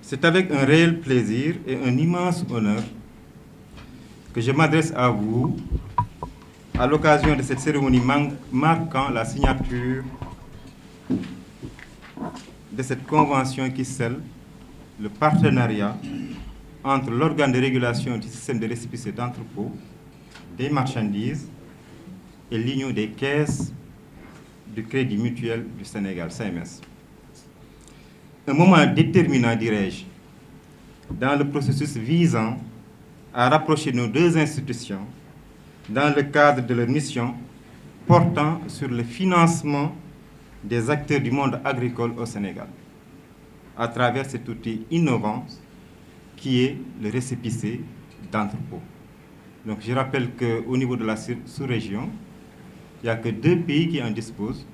C'est avec un réel plaisir et un immense honneur que je m'adresse à vous à l'occasion de cette cérémonie marquant la signature de cette convention qui scelle le partenariat entre l'organe de régulation du système de récépissé d'entrepôt des marchandises et l'Union des caisses du Crédit Mutuel du Sénégal, CMS. Un moment déterminant, dirais-je, dans le processus visant à rapprocher nos deux institutions dans le cadre de leur mission portant sur le financement des acteurs du monde agricole au Sénégal, à travers cet outil innovant qui est le récépissé d'entrepôt. Donc je rappelle qu'au niveau de la sous-région, il n'y a que 2 pays qui en disposent,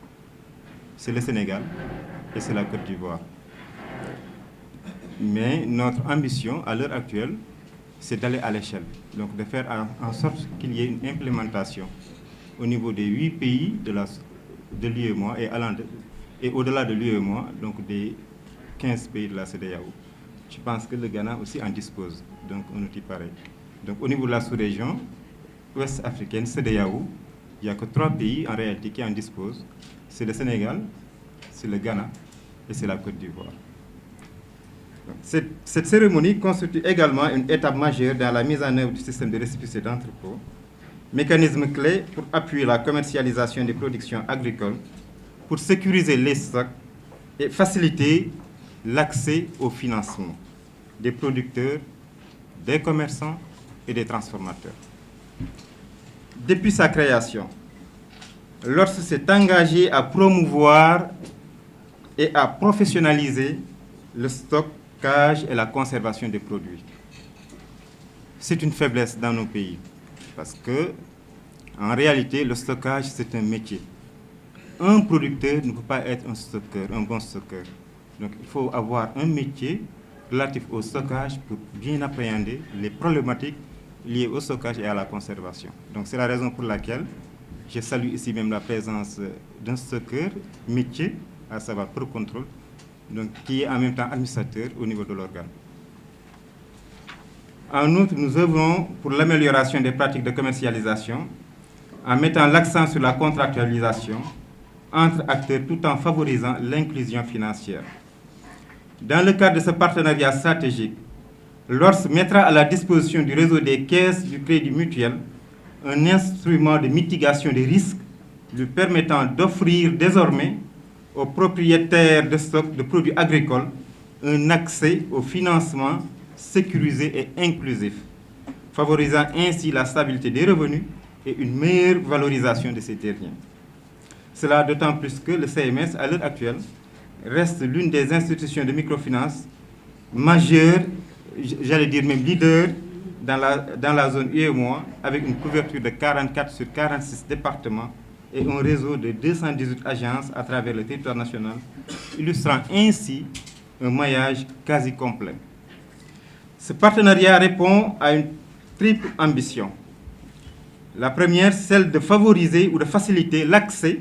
c'est le Sénégal et c'est la Côte d'Ivoire. Mais notre ambition à l'heure actuelle, c'est d'aller à l'échelle, donc de faire en sorte qu'il y ait une implémentation au niveau des 8 pays de l'UEMOA et au-delà de l'UEMOA, donc des 15 pays de la CEDEAO. Je pense que le Ghana aussi en dispose, donc un outil pareil. Donc au niveau de la sous-région ouest africaine, CEDEAO, il n'y a que 3 pays en réalité qui en disposent. C'est le Sénégal, c'est le Ghana et c'est la Côte d'Ivoire. Cette cérémonie constitue également une étape majeure dans la mise en œuvre du système de récépissé d'entrepôt, mécanisme clé pour appuyer la commercialisation des productions agricoles, pour sécuriser les stocks et faciliter l'accès au financement des producteurs, des commerçants et des transformateurs. Depuis sa création, l'ORS s'est engagé à promouvoir et à professionnaliser le stockage et la conservation des produits. C'est une faiblesse dans nos pays parce que, en réalité, le stockage, c'est un métier. Un producteur ne peut pas être un stockeur, un bon stockeur. Donc, il faut avoir un métier relatif au stockage pour bien appréhender les problématiques liées au stockage et à la conservation. Donc, c'est la raison pour laquelle je salue ici même la présence d'un stockeur métier, à savoir Procontrol, donc, qui est en même temps administrateur au niveau de l'organe. En outre, nous œuvrons pour l'amélioration des pratiques de commercialisation en mettant l'accent sur la contractualisation entre acteurs tout en favorisant l'inclusion financière. Dans le cadre de ce partenariat stratégique, l'ORS mettra à la disposition du réseau des caisses du Crédit Mutuel un instrument de mitigation des risques lui permettant d'offrir désormais aux propriétaires de stocks de produits agricoles un accès au financement sécurisé et inclusif, favorisant ainsi la stabilité des revenus et une meilleure valorisation de ces derniers. Cela d'autant plus que le CMS, à l'heure actuelle, reste l'une des institutions de microfinance majeures, j'allais dire même leader, dans la zone UEMOA, avec une couverture de 44 sur 46 départements et un réseau de 218 agences à travers le territoire national, illustrant ainsi un maillage quasi complet. Ce partenariat répond à une triple ambition. La première, celle de favoriser ou de faciliter l'accès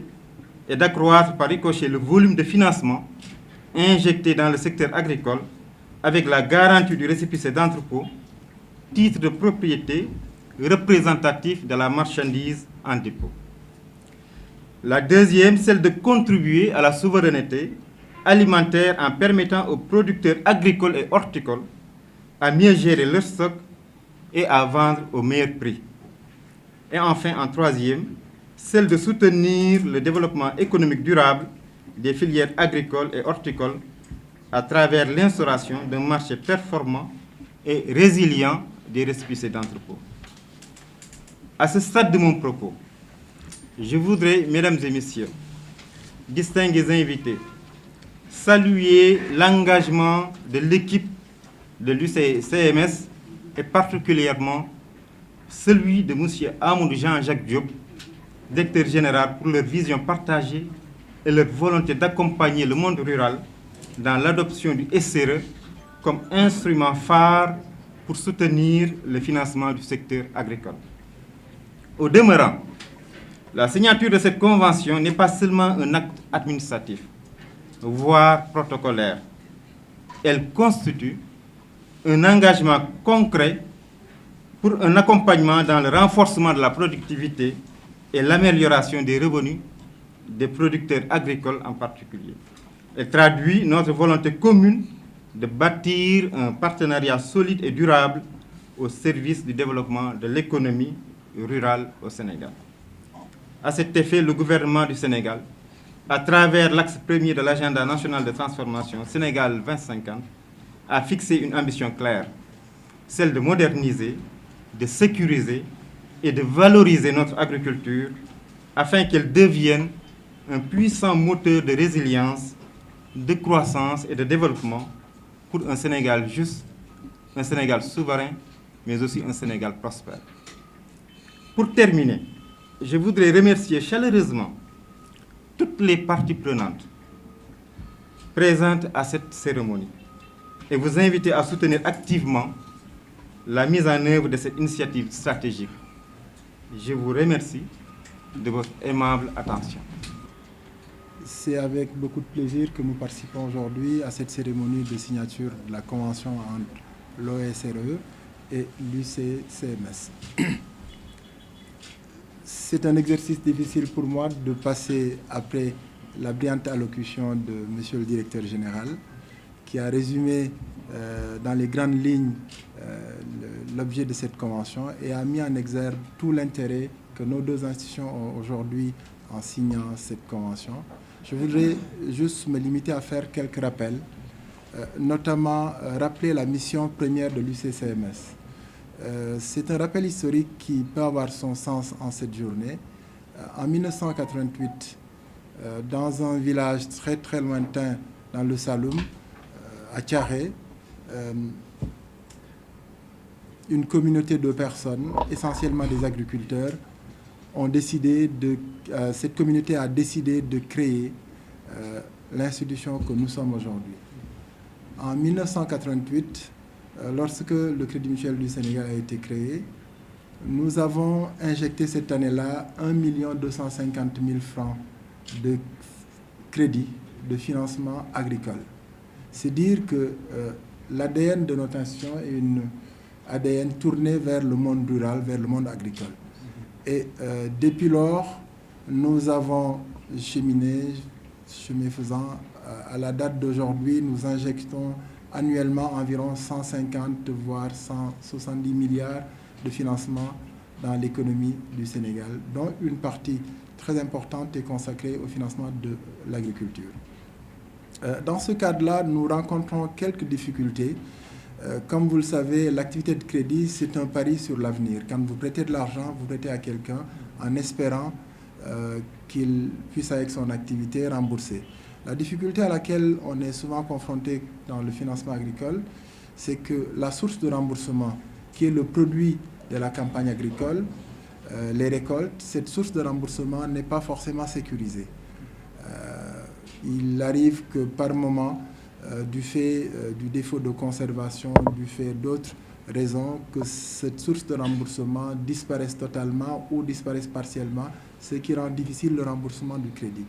et d'accroître par ricochet le volume de financement injecté dans le secteur agricole avec la garantie du récépissé d'entrepôt, titre de propriété représentatif de la marchandise en dépôt. La deuxième, celle de contribuer à la souveraineté alimentaire en permettant aux producteurs agricoles et horticoles à mieux gérer leur stock et à vendre au meilleur prix. Et enfin, en troisième, celle de soutenir le développement économique durable des filières agricoles et horticoles à travers l'instauration d'un marché performant et résilient des récépissés d'entrepôt. À ce stade de mon propos, je voudrais, mesdames et messieurs, distingués invités, saluer l'engagement de l'équipe de l'UCMS et particulièrement celui de M. Amadou Jean-Jacques Diop, directeur général, pour leur vision partagée et leur volonté d'accompagner le monde rural dans l'adoption du SRE comme instrument phare pour soutenir le financement du secteur agricole. Au demeurant, la signature de cette convention n'est pas seulement un acte administratif, voire protocolaire. Elle constitue un engagement concret pour un accompagnement dans le renforcement de la productivité et l'amélioration des revenus des producteurs agricoles en particulier. Elle traduit notre volonté commune de bâtir un partenariat solide et durable au service du développement de l'économie rurale au Sénégal. À cet effet, le gouvernement du Sénégal, à travers l'axe premier de l'agenda national de transformation Sénégal 2050, a fixé une ambition claire, celle de moderniser, de sécuriser et de valoriser notre agriculture afin qu'elle devienne un puissant moteur de résilience, de croissance et de développement pour un Sénégal juste, un Sénégal souverain, mais aussi un Sénégal prospère. Pour terminer, je voudrais remercier chaleureusement toutes les parties prenantes présentes à cette cérémonie et vous inviter à soutenir activement la mise en œuvre de cette initiative stratégique. Je vous remercie de votre aimable attention. C'est avec beaucoup de plaisir que nous participons aujourd'hui à cette cérémonie de signature de la convention entre l'OSRE et l'UCCMS. C'est un exercice difficile pour moi de passer après la brillante allocution de Monsieur le Directeur Général, qui a résumé dans les grandes lignes l'objet de cette convention et a mis en exergue tout l'intérêt que nos deux institutions ont aujourd'hui en signant cette convention. Je voudrais juste me limiter à faire quelques rappels, notamment rappeler la mission première de l'UCCMS. C'est un rappel historique qui peut avoir son sens en cette journée. En 1988, dans un village très très lointain dans le Saloum, à Thiaré, une communauté de personnes, essentiellement des agriculteurs, cette communauté a décidé de créer l'institution que nous sommes aujourd'hui. En 1988, lorsque le Crédit Mutuel du Sénégal a été créé, nous avons injecté cette année-là 1 250 000 francs de crédit de financement agricole. C'est dire que l'ADN de notre institution est une ADN tournée vers le monde rural, vers le monde agricole. Et depuis lors, nous avons cheminé, chemin faisant, à la date d'aujourd'hui, nous injectons annuellement environ 150 voire 170 milliards de financement dans l'économie du Sénégal, dont une partie très importante est consacrée au financement de l'agriculture. Dans ce cadre-là, nous rencontrons quelques difficultés. Comme vous le savez, l'activité de crédit, c'est un pari sur l'avenir. Quand vous prêtez de l'argent, vous prêtez à quelqu'un en espérant qu'il puisse, avec son activité, rembourser. La difficulté à laquelle on est souvent confronté dans le financement agricole, c'est que la source de remboursement, qui est le produit de la campagne agricole, les récoltes, cette source de remboursement n'est pas forcément sécurisée. Il arrive que par moment, du fait du défaut de conservation, du fait d'autres raisons, que cette source de remboursement disparaisse totalement ou disparaisse partiellement, ce qui rend difficile le remboursement du crédit.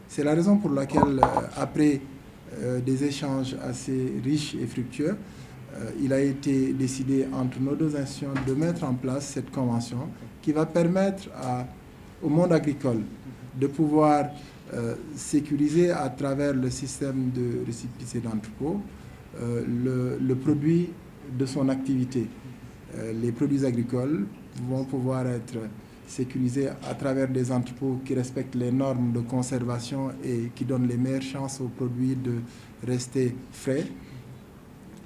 C'est la raison pour laquelle, après des échanges assez riches et fructueux, il a été décidé entre nos deux institutions de mettre en place cette convention qui va permettre au monde agricole de pouvoir sécuriser à travers le système de récépissé d'entrepôt le produit de son activité. Les produits agricoles vont pouvoir être sécurisés à travers des entrepôts qui respectent les normes de conservation et qui donnent les meilleures chances aux produits de rester frais.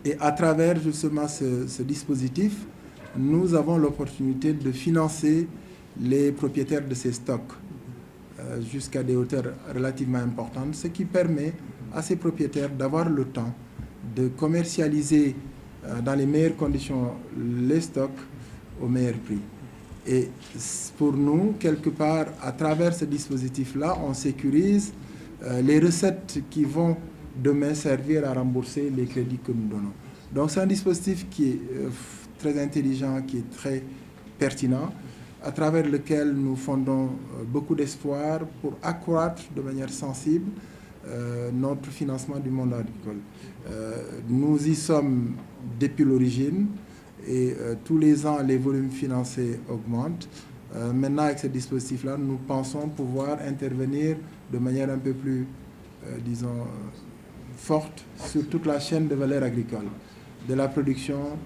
Et à travers justement ce dispositif, nous avons l'opportunité de financer les propriétaires de ces stocks jusqu'à des hauteurs relativement importantes, ce qui permet à ces propriétaires d'avoir le temps de commercialiser dans les meilleures conditions les stocks au meilleur prix. Et pour nous, quelque part, à travers ce dispositif-là, on sécurise les recettes qui vont demain servir à rembourser les crédits que nous donnons. Donc c'est un dispositif qui est très intelligent, qui est très pertinent, à travers lequel nous fondons beaucoup d'espoir pour accroître de manière sensible notre financement du monde agricole. Nous y sommes depuis l'origine et tous les ans, les volumes financés augmentent. Maintenant, avec ce dispositif-là, nous pensons pouvoir intervenir de manière un peu plus, disons, forte sur toute la chaîne de valeur agricole, de la production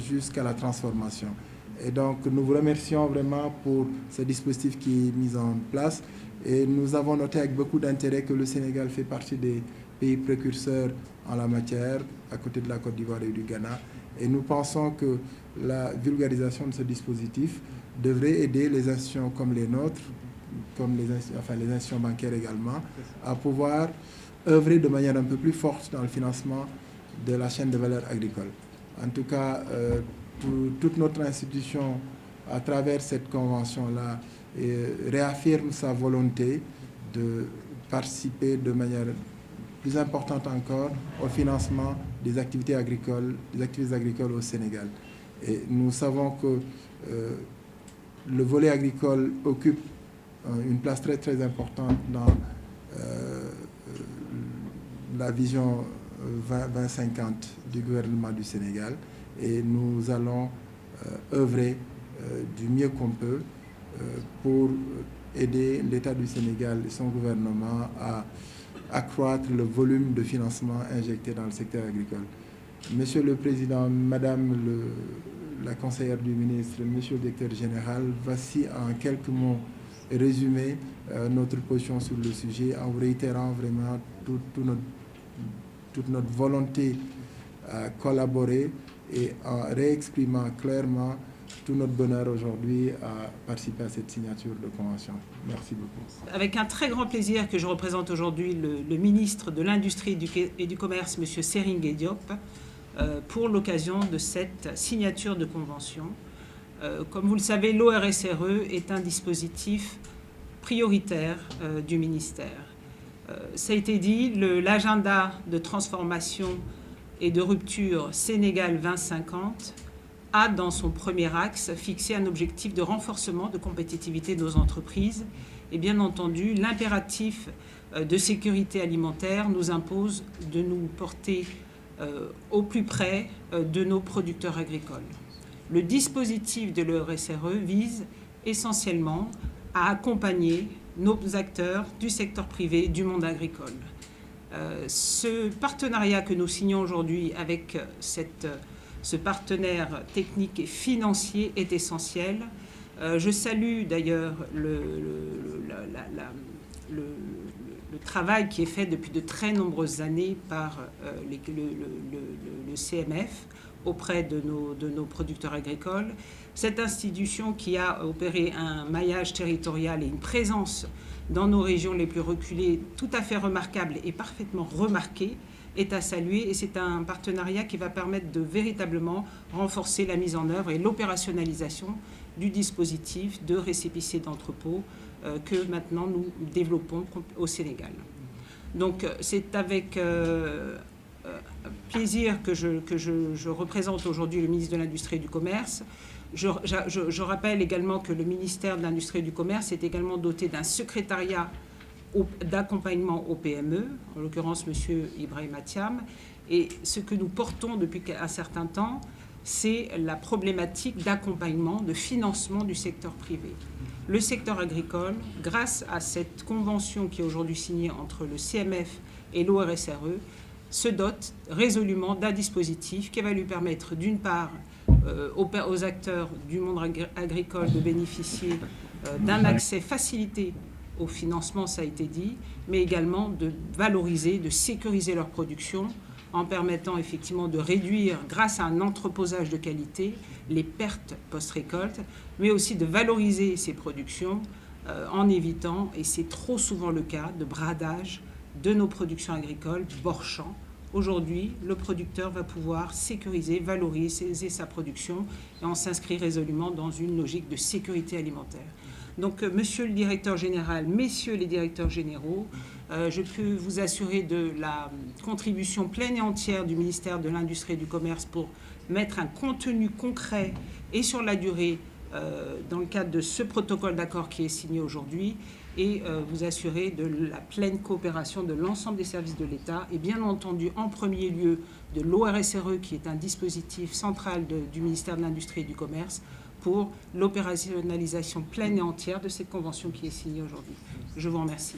jusqu'à la transformation. Et donc, nous vous remercions vraiment pour ce dispositif qui est mis en place. Et nous avons noté avec beaucoup d'intérêt que le Sénégal fait partie des pays précurseurs en la matière, à côté de la Côte d'Ivoire et du Ghana. Et nous pensons que la vulgarisation de ce dispositif devrait aider les institutions comme les nôtres, comme les institutions bancaires également, à pouvoir œuvrer de manière un peu plus forte dans le financement de la chaîne de valeur agricole. En tout cas, toute notre institution, à travers cette convention-là, réaffirme sa volonté de participer de manière plus importante encore au financement des activités agricoles au Sénégal. Et nous savons que le volet agricole occupe une place très très importante dans la vision 2050 du gouvernement du Sénégal, et nous allons œuvrer du mieux qu'on peut pour aider l'État du Sénégal et son gouvernement à accroître le volume de financement injecté dans le secteur agricole. Monsieur le Président, Madame la conseillère du ministre, Monsieur le Directeur général, voici en quelques mots résumé notre position sur le sujet, en réitérant vraiment toute notre volonté à collaborer et en réexprimant clairement tout notre bonheur aujourd'hui à participer à cette signature de convention. Merci beaucoup. Avec un très grand plaisir que je représente aujourd'hui le ministre de l'Industrie et du Commerce, M. Seringue Diop, pour l'occasion de cette signature de convention. Comme vous le savez, l'ORSRE est un dispositif prioritaire du ministère. Ça a été dit, l'agenda de transformation et de rupture Sénégal 2050 a dans son premier axe fixé un objectif de renforcement de compétitivité de nos entreprises. Et bien entendu, l'impératif de sécurité alimentaire nous impose de nous porter au plus près de nos producteurs agricoles. Le dispositif de l'ORSRE vise essentiellement à accompagner nos acteurs du secteur privé, du monde agricole. Ce partenariat que nous signons aujourd'hui avec ce partenaire technique et financier est essentiel. Je salue d'ailleurs le travail qui est fait depuis de très nombreuses années par le CMF auprès de nos producteurs agricoles. Cette institution qui a opéré un maillage territorial et une présence dans nos régions les plus reculées tout à fait remarquable et parfaitement remarquée est à saluer, et c'est un partenariat qui va permettre de véritablement renforcer la mise en œuvre et l'opérationnalisation du dispositif de récépissé d'entrepôt que maintenant nous développons au Sénégal. Donc c'est avec plaisir que je représente aujourd'hui le ministre de l'Industrie et du Commerce. Je rappelle également que le ministère de l'Industrie et du Commerce est également doté d'un secrétariat d'accompagnement aux PME, en l'occurrence M. Ibrahim Thiam. Et ce que nous portons depuis un certain temps, c'est la problématique d'accompagnement, de financement du secteur privé. Le secteur agricole, grâce à cette convention qui est aujourd'hui signée entre le CMF et l'ORSRE, se dote résolument d'un dispositif qui va lui permettre, d'une part, aux acteurs du monde agricole de bénéficier d'un accès facilité au financement, ça a été dit, mais également de valoriser, de sécuriser leur production en permettant effectivement de réduire, grâce à un entreposage de qualité, les pertes post-récolte, mais aussi de valoriser ces productions en évitant, et c'est trop souvent le cas, de bradage de nos productions agricoles bord-champ. Aujourd'hui, le producteur va pouvoir sécuriser, valoriser sa production et on s'inscrit résolument dans une logique de sécurité alimentaire. Donc, monsieur le directeur général, messieurs les directeurs généraux, je peux vous assurer de la contribution pleine et entière du ministère de l'Industrie et du Commerce pour mettre un contenu concret et sur la durée dans le cadre de ce protocole d'accord qui est signé aujourd'hui. et vous assurer de la pleine coopération de l'ensemble des services de l'État et bien entendu en premier lieu de l'ORSRE qui est un dispositif central du ministère de l'Industrie et du Commerce pour l'opérationnalisation pleine et entière de cette convention qui est signée aujourd'hui. Je vous remercie.